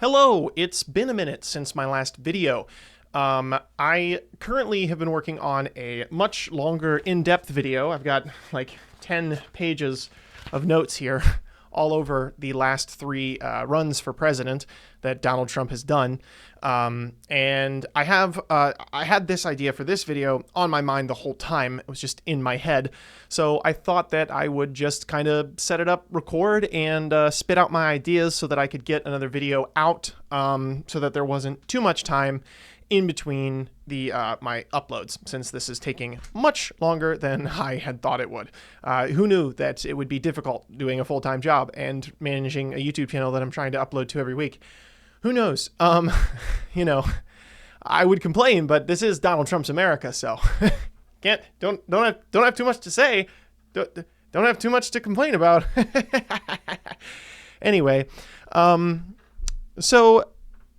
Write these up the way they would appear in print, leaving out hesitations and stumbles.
Hello, it's been a minute since my last video. I currently have been working on a much longer in-depth video. I've got like 10 pages of notes here all over the last three runs for president that Donald Trump has done. And I had this idea for this video on my mind the whole time. It was just in my head. So I thought that I would just kind of set it up, record, and spit out my ideas so that I could get another video out, so that there wasn't too much time in between the my uploads, since this is taking much longer than I had thought it would. Who knew that it would be difficult doing a full-time job and managing a YouTube channel that I'm trying to upload to every week? Who knows? You know, I would complain, but this is Donald Trump's America, so don't have too much to say. Don't have too much to complain about. Anyway, so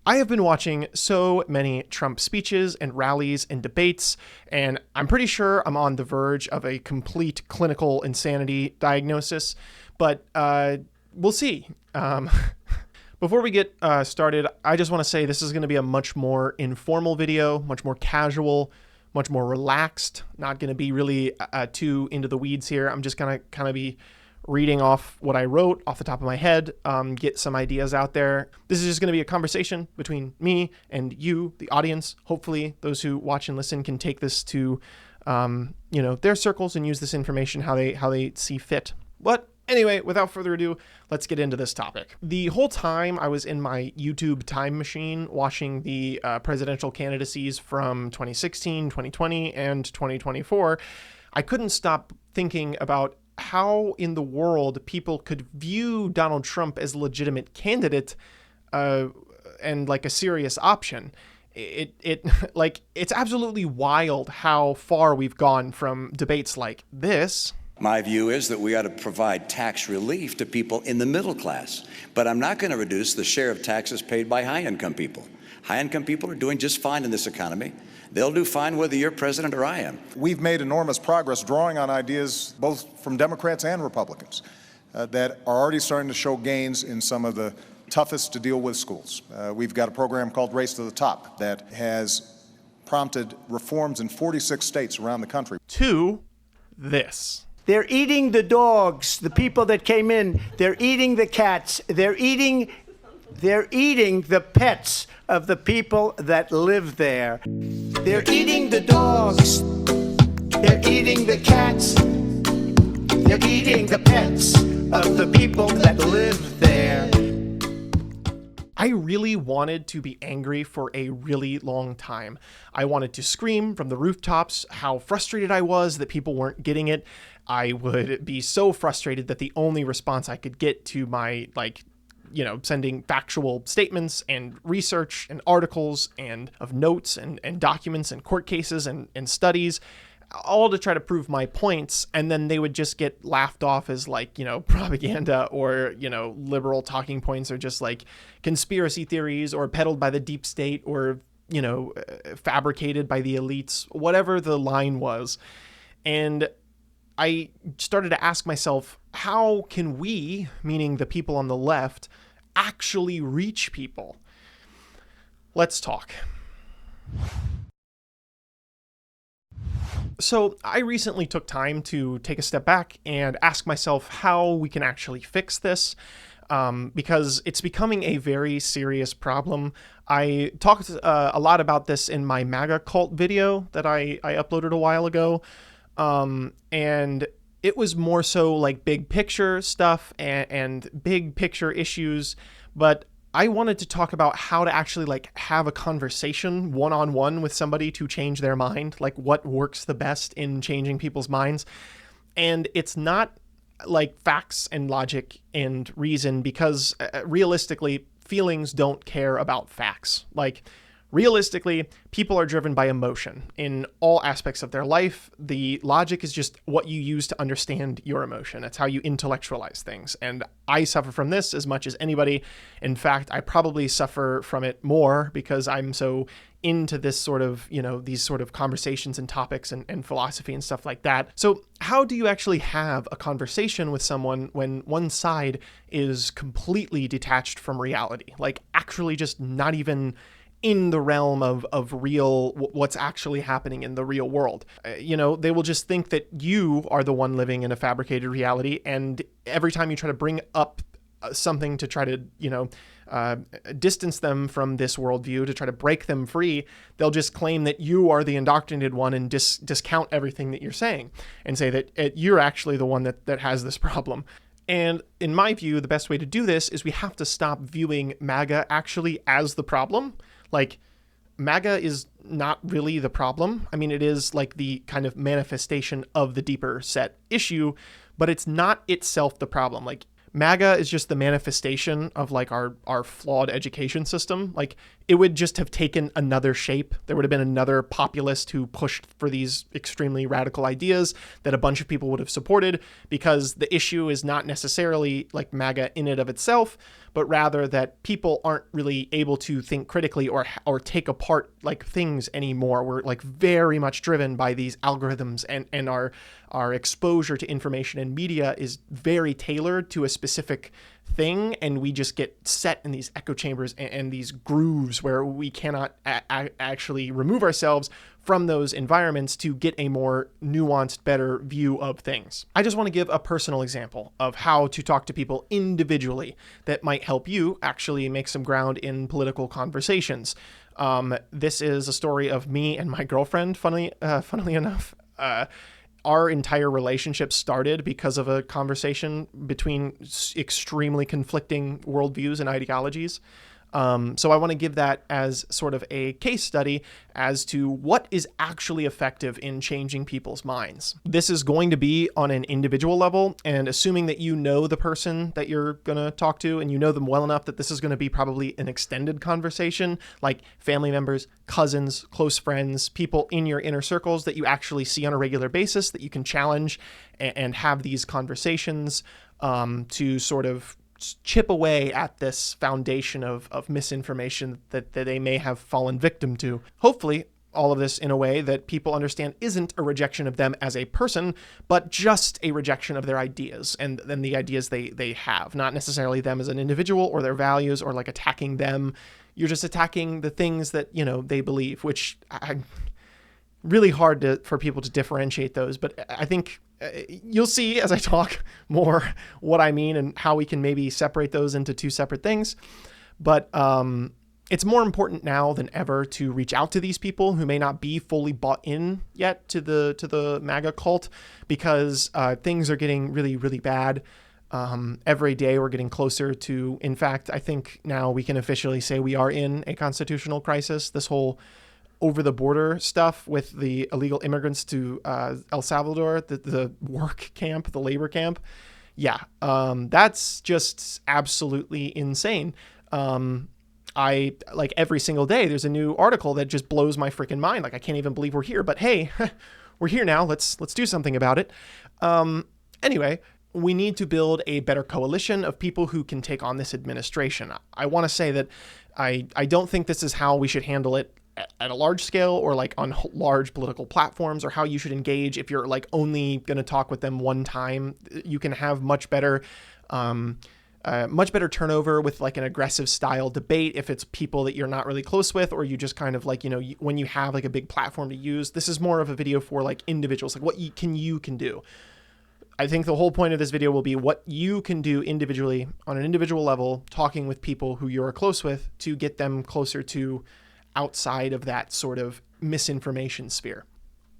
I have been watching so many Trump speeches and rallies and debates, and I'm pretty sure I'm on the verge of a complete clinical insanity diagnosis, but we'll see. Before we get started, I just want to say this is going to be a much more informal video, much more casual, much more relaxed, not going to be really too into the weeds here. I'm just going to kind of be reading off what I wrote off the top of my head, get some ideas out there. This is just going to be a conversation between me and you, the audience. Hopefully those who watch and listen can take this to, their circles and use this information how they see fit. But anyway, without further ado, let's get into this topic. The whole time I was in my YouTube time machine watching the presidential candidacies from 2016, 2020, and 2024, I couldn't stop thinking about how in the world people could view Donald Trump as a legitimate candidate and like a serious option. It's absolutely wild how far we've gone from debates like this. My view is that we ought to provide tax relief to people in the middle class, but I'm not going to reduce the share of taxes paid by high-income people. High-income people are doing just fine in this economy. They'll do fine whether you're president or I am. We've made enormous progress drawing on ideas both from Democrats and Republicans that are already starting to show gains in some of the toughest to deal with schools. We've got a program called Race to the Top that has prompted reforms in 46 states around the country. To this. They're eating the dogs, the people that came in. They're eating the cats. They're eating the pets of the people that live there. They're eating the dogs. They're eating the cats. They're eating the pets of the people that live there. I really wanted to be angry for a really long time. I wanted to scream from the rooftops how frustrated I was that people weren't getting it. I would be so frustrated that the only response I could get to my, sending factual statements and research and articles and of notes and documents and court cases and studies, all to try to prove my points, and then they would just get laughed off as propaganda or, liberal talking points, or just like conspiracy theories, or peddled by the deep state, or, fabricated by the elites, whatever the line was. And I started to ask myself, how can we, meaning the people on the left, actually reach people? Let's talk. So I recently took time to take a step back and ask myself how we can actually fix this, because it's becoming a very serious problem. I talked a lot about this in my MAGA cult video that I uploaded a while ago, and it was more so like big picture stuff and big picture issues, but I wanted to talk about how to actually have a conversation one-on-one with somebody to change their mind, like what works the best in changing people's minds. And it's not like facts and logic and reason, because realistically, feelings don't care about facts. Like, Realistically, people are driven by emotion in all aspects of their life. The logic is just what you use to understand your emotion. It's how you intellectualize things. And I suffer from this as much as anybody. In fact, I probably suffer from it more because I'm so into this sort of, these sort of conversations and topics and philosophy and stuff like that. So how do you actually have a conversation with someone when one side is completely detached from reality? Like actually just not even in the realm of real, what's actually happening in the real world. They will just think that you are the one living in a fabricated reality. And every time you try to bring up something to try to, distance them from this worldview, to try to break them free, they'll just claim that you are the indoctrinated one and discount everything that you're saying and say that you're actually the one that has this problem. And in my view, the best way to do this is we have to stop viewing MAGA actually as the problem. Like, MAGA is not really the problem. I mean, it is like the kind of manifestation of the deeper set issue, but it's not itself the problem. Like, MAGA is just the manifestation of like our flawed education system. Like, it would just have taken another shape. There would have been another populist who pushed for these extremely radical ideas that a bunch of people would have supported, because the issue is not necessarily like MAGA in and of itself, but rather that people aren't really able to think critically or take apart like things anymore. We're like very much driven by these algorithms, and our exposure to information and media is very tailored to a specific thing, and we just get set in these echo chambers and these grooves where we cannot actually remove ourselves from those environments to get a more nuanced, better view of things. I just want to give a personal example of how to talk to people individually that might help you actually make some ground in political conversations. This is a story of me and my girlfriend, funnily enough. Our entire relationship started because of a conversation between extremely conflicting worldviews and ideologies. So I want to give that as sort of a case study as to what is actually effective in changing people's minds. This is going to be on an individual level, and assuming that you know the person that you're going to talk to and you know them well enough that this is going to be probably an extended conversation, like family members, cousins, close friends, people in your inner circles that you actually see on a regular basis that you can challenge and have these conversations to sort of chip away at this foundation of misinformation that they may have fallen victim to. Hopefully, all of this in a way that people understand isn't a rejection of them as a person, but just a rejection of their ideas and then the ideas they have, not necessarily them as an individual or their values or like attacking them. You're just attacking the things that, they believe, which I'm really hard for people to differentiate those. But I think you'll see as I talk more what I mean and how we can maybe separate those into two separate things. But it's more important now than ever to reach out to these people who may not be fully bought in yet to the MAGA cult, because things are getting really, really bad. Every day we're getting closer to, in fact, I think now we can officially say we are in a constitutional crisis. This whole over the border stuff with the illegal immigrants to El Salvador, the work camp, the labor camp. Yeah, that's just absolutely insane. I like every single day there's a new article that just blows my freaking mind. Like, I can't even believe we're here, but hey, we're here now. Let's do something about it. Anyway, we need to build a better coalition of people who can take on this administration. I want to say that I don't think this is how we should handle it at a large scale or like on large political platforms, or how you should engage if you're like only going to talk with them one time. You can have much better turnover with like an aggressive style debate if it's people that you're not really close with, or you just kind of like, when you have like a big platform to use. This is more of a video for like individuals, like what you can do. I think the whole point of this video will be what you can do individually on an individual level, talking with people who you're close with to get them closer to outside of that sort of misinformation sphere.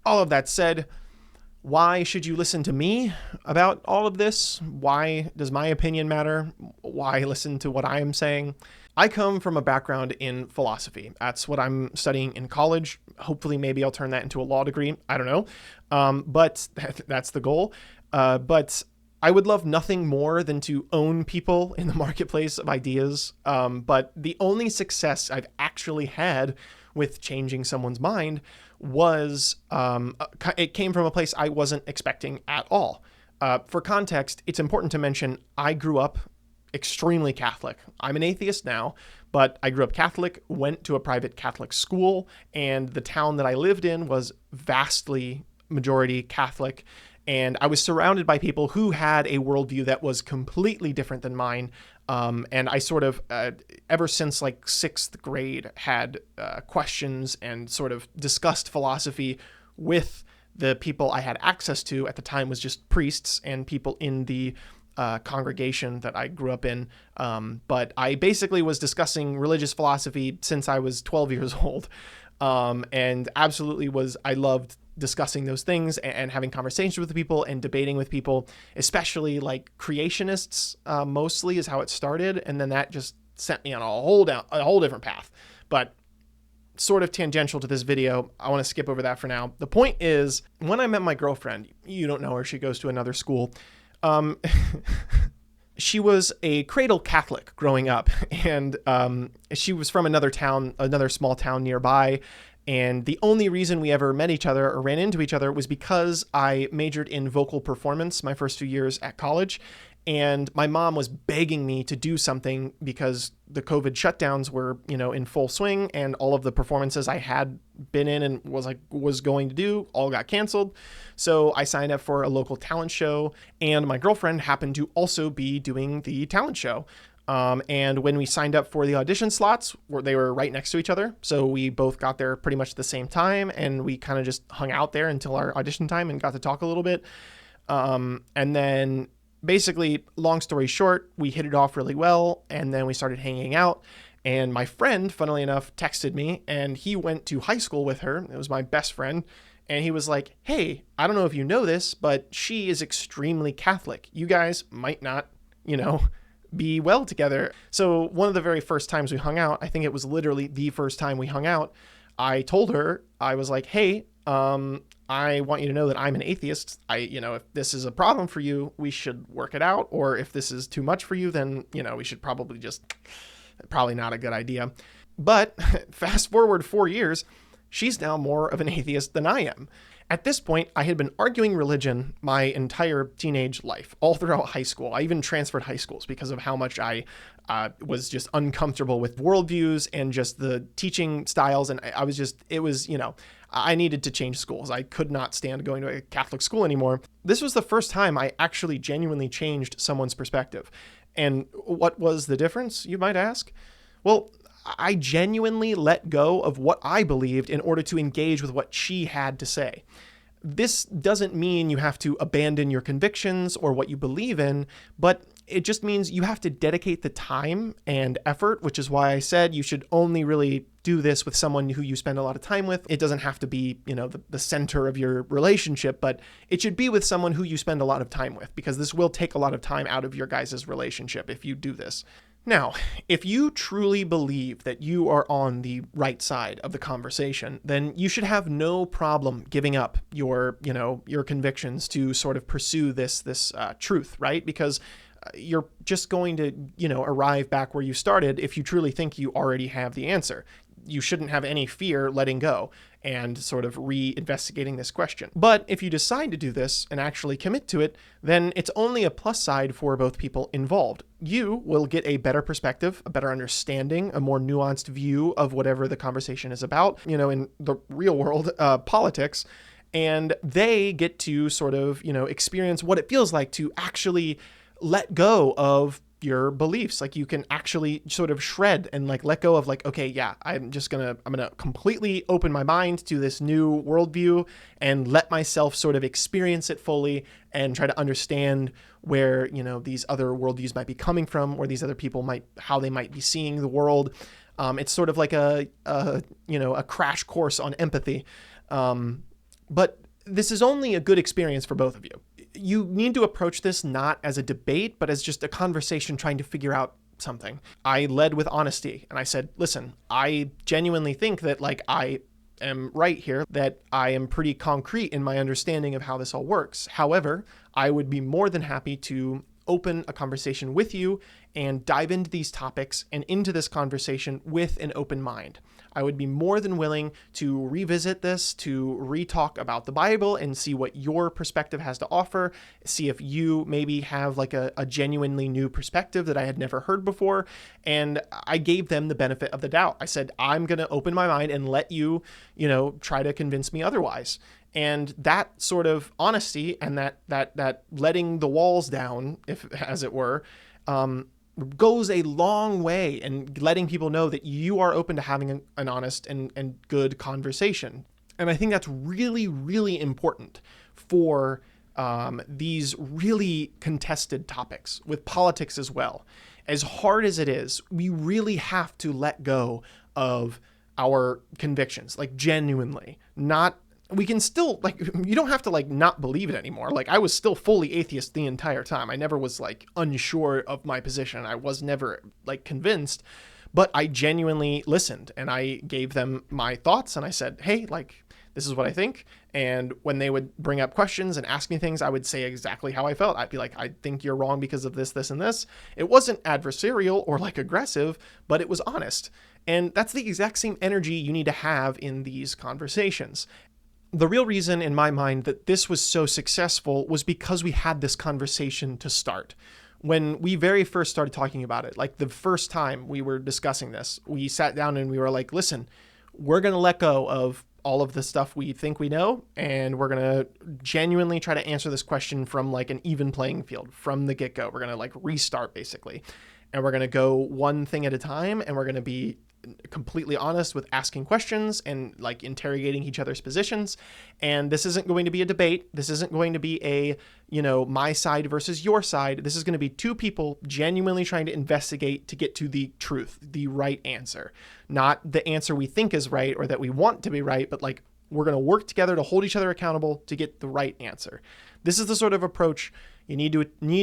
All of that said, why should you listen to me about all of this? Why does my opinion matter? Why listen to what I am saying? I come from a background in philosophy. That's what I'm studying in college. Hopefully, maybe I'll turn that into a law degree. I don't know. But that's the goal. But I would love nothing more than to own people in the marketplace of ideas. But the only success I've actually had with changing someone's mind was, it came from a place I wasn't expecting at all. For context, it's important to mention I grew up extremely Catholic. I'm an atheist now, but I grew up Catholic, went to a private Catholic school, and the town that I lived in was vastly majority Catholic. And I was surrounded by people who had a worldview that was completely different than mine. And I sort of, ever since like 6th grade, had questions and sort of discussed philosophy with the people I had access to. At the time was just priests and people in the congregation that I grew up in. But I basically was discussing religious philosophy since I was 12 years old. And absolutely I loved discussing those things and having conversations with people and debating with people, especially like creationists, mostly is how it started. And then that just sent me on a whole different path. But sort of tangential to this video, I want to skip over that for now. The point is, when I met my girlfriend, you don't know her, she goes to another school. She was a cradle Catholic growing up, and she was from another town, another small town nearby. And the only reason we ever met each other or ran into each other was because I majored in vocal performance my first few years at college. And my mom was begging me to do something because the COVID shutdowns were, in full swing, and all of the performances I had been in and was going to do all got canceled. So I signed up for a local talent show, and my girlfriend happened to also be doing the talent show. And when we signed up for the audition slots, they were right next to each other. So we both got there pretty much at the same time, and we kind of just hung out there until our audition time and got to talk a little bit. And then basically, long story short, we hit it off really well, and then we started hanging out. And my friend, funnily enough, texted me, and he went to high school with her. It was my best friend. And he was like, hey, I don't know if you know this, but she is extremely Catholic. You guys might not, be well together. So one of the very first times we hung out, I think it was literally the first time we hung out, I told her, I was like, hey, I want you to know that I'm an atheist. If this is a problem for you, we should work it out. Or if this is too much for you, then, we should probably not a good idea. But fast forward 4 years, she's now more of an atheist than I am. At this point, I had been arguing religion my entire teenage life, all throughout high school. I even transferred high schools because of how much I was just uncomfortable with worldviews and just the teaching styles. And I needed to change schools. I could not stand going to a Catholic school anymore. This was the first time I actually genuinely changed someone's perspective. And what was the difference, you might ask? Well, I genuinely let go of what I believed in order to engage with what she had to say. This doesn't mean you have to abandon your convictions or what you believe in, but it just means you have to dedicate the time and effort, which is why I said you should only really do this with someone who you spend a lot of time with. It doesn't have to be, the center of your relationship, but it should be with someone who you spend a lot of time with, because this will take a lot of time out of your guys' relationship if you do this. Now, if you truly believe that you are on the right side of the conversation, then you should have no problem giving up your convictions to sort of pursue this truth, right? Because you're just going to, arrive back where you started if you truly think you already have the answer. You shouldn't have any fear letting go and sort of re-investigating this question. But if you decide to do this and actually commit to it, then it's only a plus side for both people involved. You will get a better perspective, a better understanding, a more nuanced view of whatever the conversation is about, in the real world, politics, and they get to sort of, experience what it feels like to actually let go of your beliefs. Like, you can actually sort of shred and let go of okay, yeah, I'm gonna completely open my mind to this new worldview and let myself sort of experience it fully and try to understand where, these other worldviews might be coming from, or these other people how they might be seeing the world. It's sort of like a crash course on empathy. But this is only a good experience for both of you. You need to approach this not as a debate, but as just a conversation trying to figure out something. I led with honesty, and I said, listen, I genuinely think that I am right here, that I am pretty concrete in my understanding of how this all works. However, I would be more than happy to open a conversation with you and dive into these topics and into this conversation with an open mind. I would be more than willing to revisit this, to re-talk about the Bible and see what your perspective has to offer, see if you maybe have like a genuinely new perspective that I had never heard before. And I gave them the benefit of the doubt. I said, I'm going to open my mind and let you, try to convince me otherwise. And that sort of honesty and that letting the walls down, if as it were, goes a long way in letting people know that you are open to having an honest and good conversation. And I think that's really, really important for these really contested topics with politics as well. As hard as it is, we really have to let go of our convictions, like genuinely, we can still, you don't have to not believe it anymore. I was still fully atheist the entire time. I never was unsure of my position. I was never convinced, but I genuinely listened and I gave them my thoughts and I said, hey, this is what I think. And when they would bring up questions and ask me things, I would say exactly how I felt. I'd be like, I think you're wrong because of this, this, and this. It wasn't adversarial or aggressive, but it was honest. And that's the exact same energy you need to have in these conversations. The real reason in my mind that this was so successful was because we had this conversation to start. When we very first started talking about it, the first time we were discussing this, we sat down and we were like, listen, we're going to let go of all of the stuff we think we know, and we're going to genuinely try to answer this question from an even playing field from the get-go. We're going to restart basically. And we're going to go one thing at a time, and we're going to be completely honest with asking questions and interrogating each other's positions. And this isn't going to be a debate. This isn't going to be a, my side versus your side. This is going to be two people genuinely trying to investigate to get to the truth, the right answer, not the answer we think is right or that we want to be right, but we're going to work together to hold each other accountable to get the right answer. This is the sort of approach you need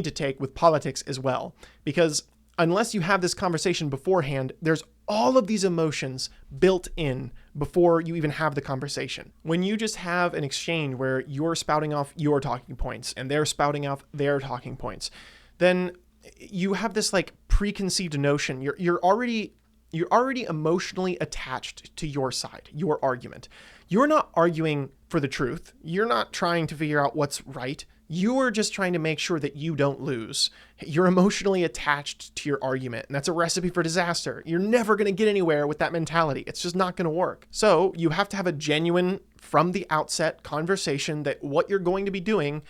to take with politics as well, because unless you have this conversation beforehand, there's all of these emotions built in before you even have the conversation. When you just have an exchange where you're spouting off your talking points and they're spouting off their talking points, then you have this preconceived notion. You're already emotionally attached to your side, your argument. You're not arguing for the truth. You're not trying to figure out what's right. You're just trying to make sure that you don't lose. You're emotionally attached to your argument, and that's a recipe for disaster. You're never going to get anywhere with that mentality. It's just not going to work. So you have to have a genuine, from the outset, conversation that what you're going to be doing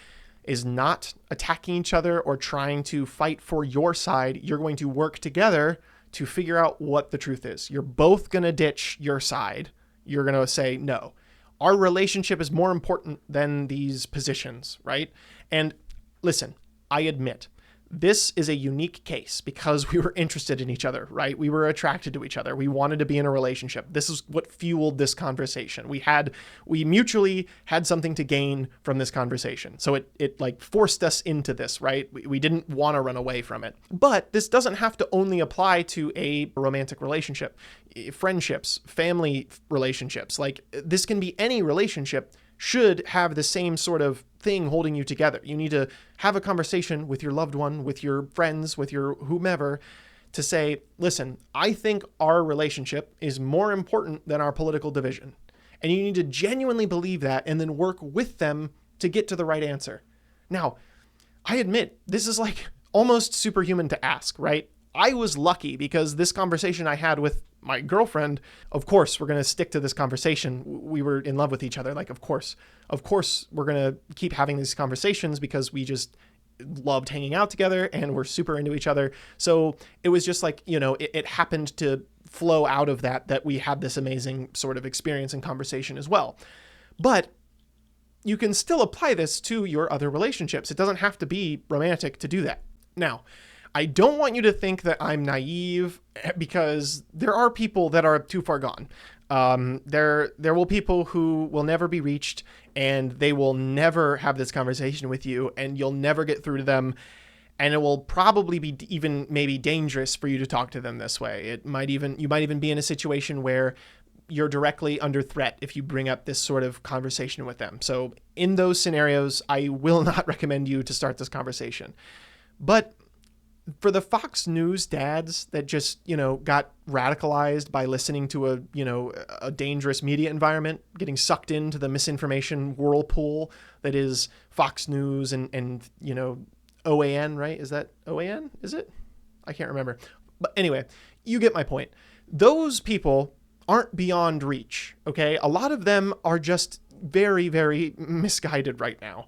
is not attacking each other or trying to fight for your side. You're going to work together to figure out what the truth is. You're both going to ditch your side. You're going to say, no, our relationship is more important than these positions, right? And listen, I admit, this is a unique case because we were interested in each other, right? We were attracted to each other. We wanted to be in a relationship. This is what fueled this conversation. We mutually had something to gain from this conversation. So it forced us into this, right? We didn't want to run away from it. But this doesn't have to only apply to a romantic relationship, friendships, family relationships. This can be any relationship should have the same sort of thing holding you together. You need to have a conversation with your loved one, with your friends, with your whomever, to say, listen, I think our relationship is more important than our political division. And you need to genuinely believe that and then work with them to get to the right answer. Now, I admit, this is almost superhuman to ask, right? I was lucky because this conversation I had with my girlfriend, of course, we're going to stick to this conversation. We were in love with each other. Of course, we're going to keep having these conversations because we just loved hanging out together and we're super into each other. So it was just it happened to flow out of that we had this amazing sort of experience and conversation as well. But you can still apply this to your other relationships. It doesn't have to be romantic to do that. Now, I don't want you to think that I'm naive because there are people that are too far gone. There will be people who will never be reached and they will never have this conversation with you and you'll never get through to them. And it will probably be even maybe dangerous for you to talk to them this way. You might even be in a situation where you're directly under threat if you bring up this sort of conversation with them. So in those scenarios, I will not recommend you to start this conversation. But for the Fox News dads that just, got radicalized by listening to a dangerous media environment, getting sucked into the misinformation whirlpool that is Fox News and OAN, right? Is that OAN? Is it? I can't remember. But anyway, you get my point. Those people aren't beyond reach, okay? A lot of them are just very, very misguided right now.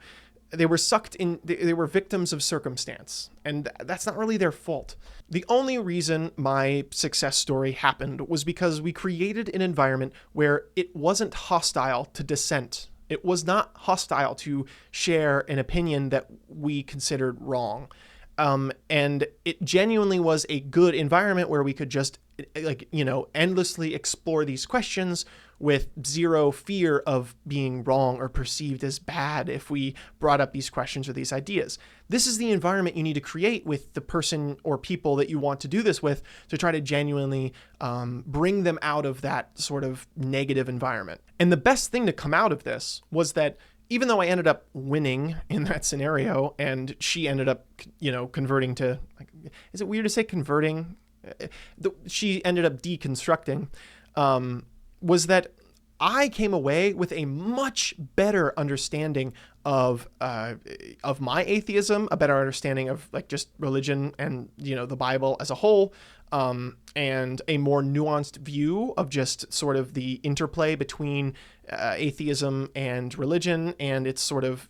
They were sucked in, they were victims of circumstance, and that's not really their fault. The only reason my success story happened was because we created an environment where it wasn't hostile to dissent. It was not hostile to share an opinion that we considered wrong. And it genuinely was a good environment where we could just endlessly explore these questions with zero fear of being wrong or perceived as bad if we brought up these questions or these ideas. This is the environment you need to create with the person or people that you want to do this with to try to genuinely bring them out of that sort of negative environment. And the best thing to come out of this was that even though I ended up winning in that scenario and she ended up, converting to, is it weird to say converting? She ended up deconstructing, was that I came away with a much better understanding of my atheism, a better understanding of just religion and, the Bible as a whole, and a more nuanced view of just sort of the interplay between atheism and religion and its sort of,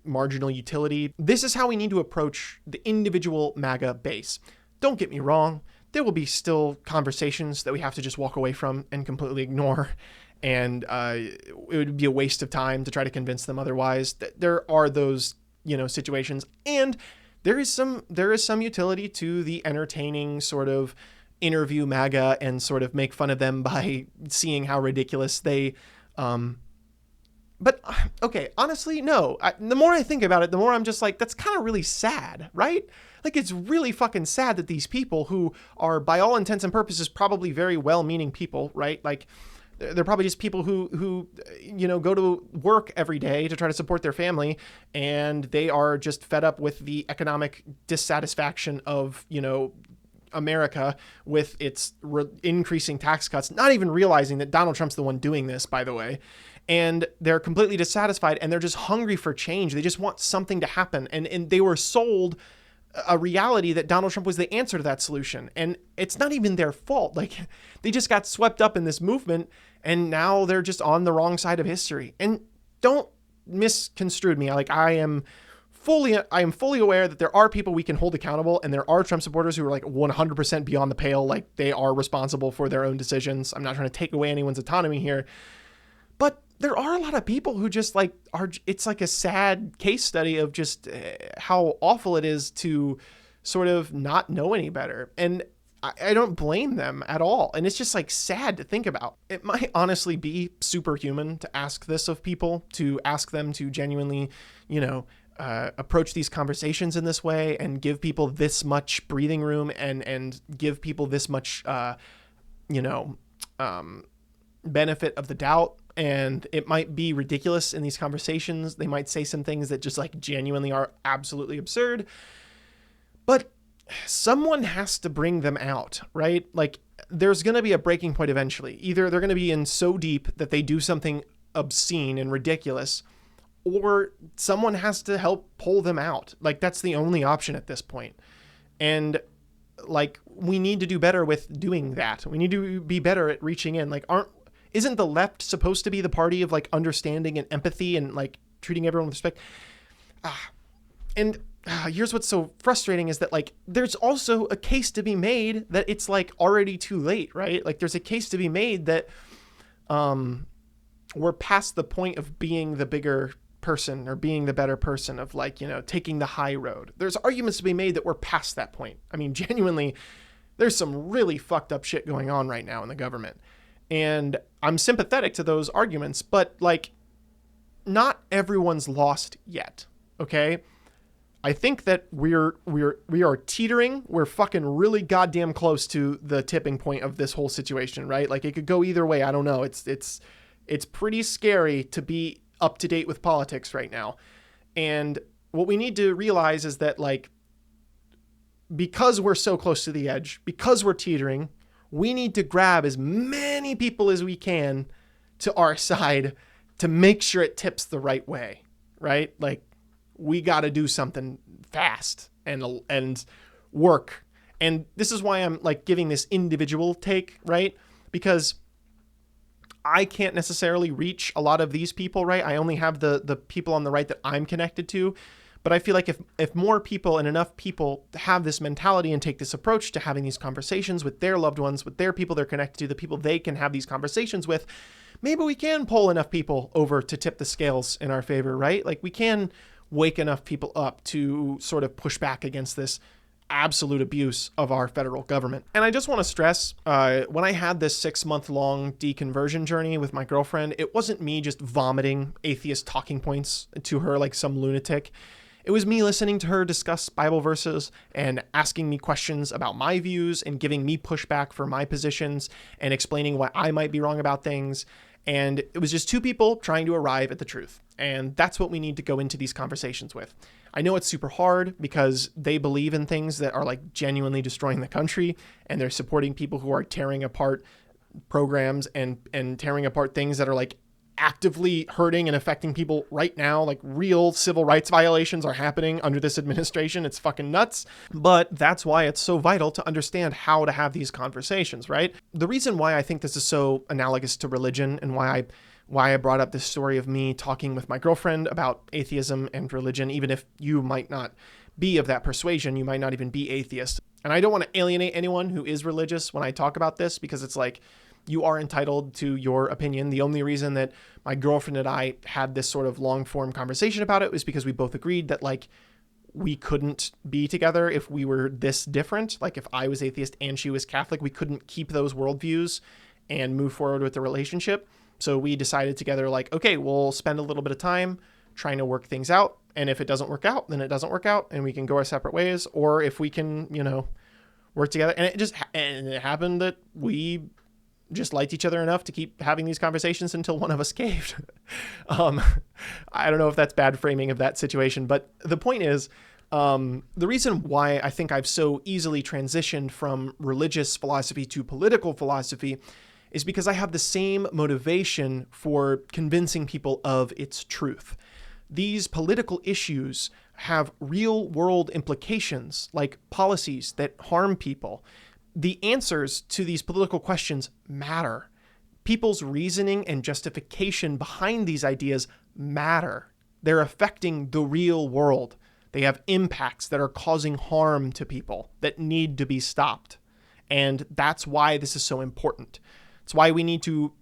marginal utility. This is how we need to approach the individual MAGA base. Don't get me wrong. There will be still conversations that we have to just walk away from and completely ignore. And it would be a waste of time to try to convince them otherwise. There are those, situations. And there is some utility to the entertaining sort of interview MAGA and sort of make fun of them by seeing how ridiculous they... But, okay, honestly, no. The more I think about it, the more I'm just like, that's kind of really sad, right? It's really fucking sad that these people who are, by all intents and purposes, probably very well-meaning people, right? They're probably just people who go to work every day to try to support their family, and they are just fed up with the economic dissatisfaction of, America with its increasing tax cuts, not even realizing that Donald Trump's the one doing this, by the way. And they're completely dissatisfied, and they're just hungry for change. They just want something to happen. And they were sold a reality that Donald Trump was the answer to that solution. And it's not even their fault. They just got swept up in this movement, and now they're just on the wrong side of history. And don't misconstrue me. I am fully aware that there are people we can hold accountable, and there are Trump supporters who are 100% beyond the pale. They are responsible for their own decisions. I'm not trying to take away anyone's autonomy here, but there are a lot of people who just it's a sad case study of just how awful it is to sort of not know any better. And I don't blame them at all. And it's just sad to think about. It might honestly be superhuman to ask this of people, to ask them to genuinely, approach these conversations in this way and give people this much breathing room and give people this much, benefit of the doubt. And it might be ridiculous in these conversations. They might say some things that just genuinely are absolutely absurd, but someone has to bring them out, right? There's going to be a breaking point eventually. Either they're going to be in so deep that they do something obscene and ridiculous, or someone has to help pull them out. That's the only option at this point. And we need to do better with doing that. We need to be better at reaching in. Isn't the left supposed to be the party of understanding and empathy and treating everyone with respect? Here's what's so frustrating is that there's also a case to be made that it's already too late, right? There's a case to be made that we're past the point of being the bigger person or being the better person of taking the high road. There's arguments to be made that we're past that point. I mean, genuinely, there's some really fucked up shit going on right now in the government. And I'm sympathetic to those arguments, but not everyone's lost yet. Okay. I think that we are teetering. We're fucking really goddamn close to the tipping point of this whole situation, right? It could go either way. I don't know. It's pretty scary to be up to date with politics right now. And what we need to realize is that because we're so close to the edge, because we're teetering, we need to grab as many people as we can to our side to make sure it tips the right way, right? Like, we got to do something fast and work. And this is why I'm like giving this individual take, right? Because I can't necessarily reach a lot of these people, right? I only have the people on the right that I'm connected to. But I feel like if more people and enough people have this mentality and take this approach to having these conversations with their loved ones, with their people they're connected to, the people they can have these conversations with, maybe we can pull enough people over to tip the scales in our favor, right? Like, we can wake enough people up to sort of push back against this absolute abuse of our federal government. And I just want to stress, when I had this 6-month-long deconversion journey with my girlfriend, it wasn't me just vomiting atheist talking points to her like some lunatic. It was me listening to her discuss Bible verses and asking me questions about my views and giving me pushback for my positions and explaining why I might be wrong about things. And it was just two people trying to arrive at the truth. And that's what we need to go into these conversations with. I know it's super hard because they believe in things that are like genuinely destroying the country, and they're supporting people who are tearing apart programs and tearing apart things that are like actively hurting and affecting people right now. Like, real civil rights violations are happening under this administration. It's fucking nuts. But that's why it's so vital to understand how to have these conversations, right? The reason why I think this is so analogous to religion, and why I brought up this story of me talking with my girlfriend about atheism and religion, even if you might not be of that persuasion, you might not even be atheist. And I don't want to alienate anyone who is religious when I talk about this, because it's like, you are entitled to your opinion. The only reason that my girlfriend and I had this sort of long form conversation about it was because we both agreed that like we couldn't be together if we were this different. Like, if I was atheist and she was Catholic, we couldn't keep those worldviews and move forward with the relationship. So we decided together, like, okay, we'll spend a little bit of time trying to work things out. And if it doesn't work out, then it doesn't work out and we can go our separate ways. Or if we can, work together. And it happened that we just liked each other enough to keep having these conversations until one of us caved. I don't know if that's bad framing of that situation, but the point is, the reason why I think I've so easily transitioned from religious philosophy to political philosophy is because I have the same motivation for convincing people of its truth. These political issues have real world implications, like policies that harm people. The answers to these political questions matter. People's reasoning and justification behind these ideas matter. They're affecting the real world. They have impacts that are causing harm to people that need to be stopped. And that's why this is so important. It's why we need to,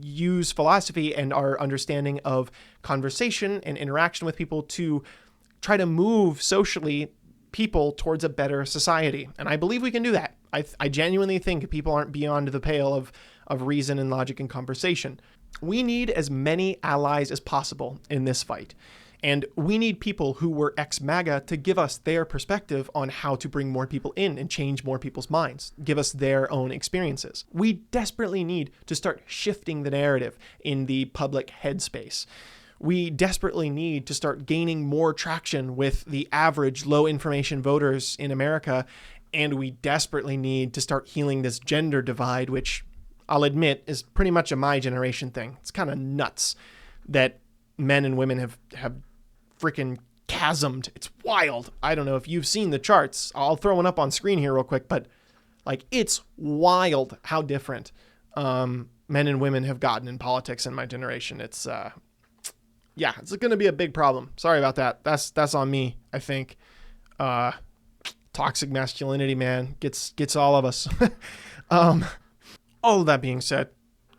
use philosophy and our understanding of conversation and interaction with people to try to move socially people towards a better society. And I believe we can do that. I genuinely think people aren't beyond the pale of reason and logic and conversation. We need as many allies as possible in this fight. And we need people who were ex-MAGA to give us their perspective on how to bring more people in and change more people's minds, give us their own experiences. We desperately need to start shifting the narrative in the public headspace. We desperately need to start gaining more traction with the average low information voters in America. And we desperately need to start healing this gender divide, which I'll admit is pretty much a my generation thing. It's kind of nuts that men and women have freaking chasmed. It's wild. I don't know if you've seen the charts. I'll throw one up on screen here real quick, but like, it's wild how different men and women have gotten in politics in my generation. It's going to be a big problem. Sorry about that. That's on me, I think. Toxic masculinity, man, gets all of us. All of that being said,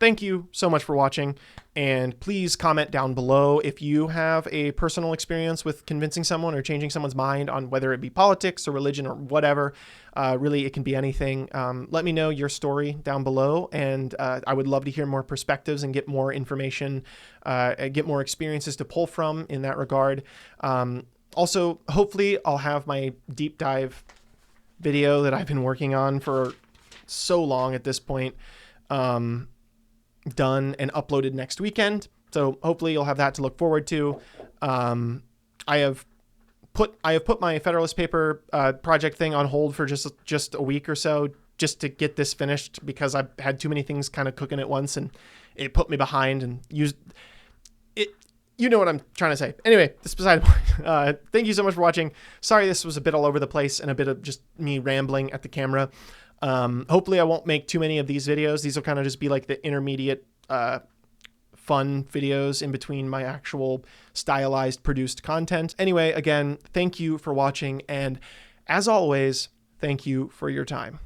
thank you so much for watching. And please comment down below if you have a personal experience with convincing someone or changing someone's mind on whether it be politics or religion or whatever. Really, it can be anything. Let me know your story down below, and I would love to hear more perspectives and get more information, get more experiences to pull from in that regard. Also, hopefully I'll have my deep dive video that I've been working on for so long at this point done and uploaded next weekend. So hopefully you'll have that to look forward to. I have have put my Federalist paper project thing on hold for just a week or so, just to get this finished, because I've had too many things kind of cooking at once, and it put me behind and used it. You know what I'm trying to say. Anyway, this is beside the point. Thank you so much for watching. Sorry this was a bit all over the place and a bit of just me rambling at the camera. Hopefully I won't make too many of these videos. These will kind of just be like the intermediate fun videos in between my actual stylized produced content. Anyway, again, thank you for watching, and as always, thank you for your time.